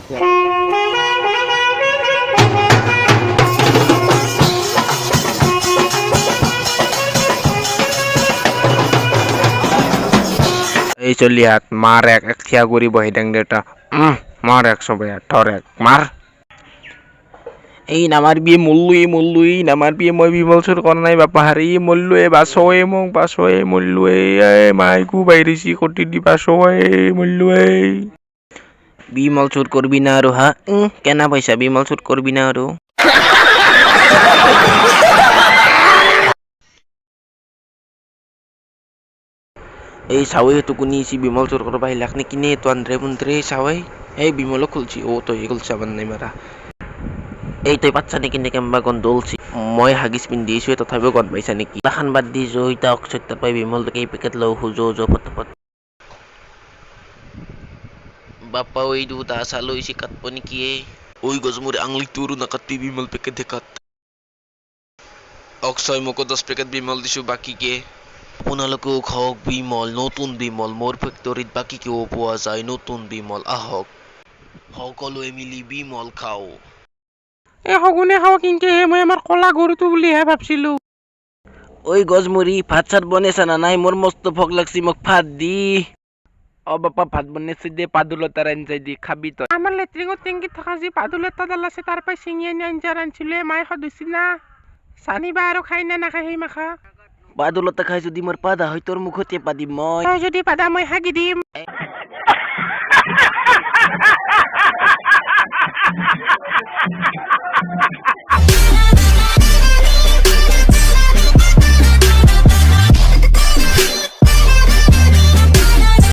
এই চলি হাত মার এক এক থিয়া করি বহি ডাং দেটা মার 100 ভাইয়া ঠর এক মার এই নামার বিয়ে মল্লুই নামার বিয়ে মই বিমল সুর করা নাই বাপা হারি মল্লুয়ে বাসোয়ে মং বাসোয়ে মল্লুয়ে মাইকু বাইরেছি কোটি দি বাসোয়ে মল্লুয়ে বিমল সুর করবি না আর হা কেনা পয়সা বিমল সুর করবি না আর এই সাওয়ে তো কুনি সি বিমল চোর করবা হিলাক নে কিনে তো আন্দ্রে বুন্দ্রে সাওয়ে এই বিমল খুলছি ও তো এগুল সাবান নাই মারা এই তই বাচ্চা নেকি নে কেমবা গন দলছি মই হাগিস পিন্ধি দিছো তথাপিও গন পাইছা নেকি লাখান বাদ দি জয়তা অক্ষতা পাই বিমল তোকে এই পেকেট লও হুজো জো ফটফট বাপ্পা ওই দুটা চালো ইসি কাটব নেকি ওই গজমুর আঙুলি তোৰো নাকাটবি বিমল পেকেট দেখাত অক্ষয় মোকো 10 পেকেট বিমল দিছো বাকীকে আপোনালোকেও খাওক বিমল নতুন বিমল মোৰ ফেক্টৰীত বাকীকেও পোৱা যায় নতুন বিমল আহক সকলোৱে মিলি বিমল খাওঁ সগুনে খাওঁ কিন্তু মই আমাৰ কলা গৰুটো বুলিহে ভাবছিলো ওই গজমুৰি ভাত চাত বনাইছা না নাই মোৰ মস্ত ভোক লাগছি মোক ভাত দি অ বাপা ভাত বনাইছে দে পাদুলতাৰ আঞ্জা দি খাবি তই আমাৰ লেট্ৰিঙত টেংকিত থকা যি পাদুলতাডাল আছে তাৰ পৰাই ছিঙি আনি আঞ্জা ৰান্ধিছিলে মায়ে সদুছি না চানিবা আৰু খাই না নাখায় সেই মাখা পাদুলতা খাই যদি মোৰ পাদা হয় তোৰ মুখতে পাদিম মই যদি পাদা মই হাগি দিম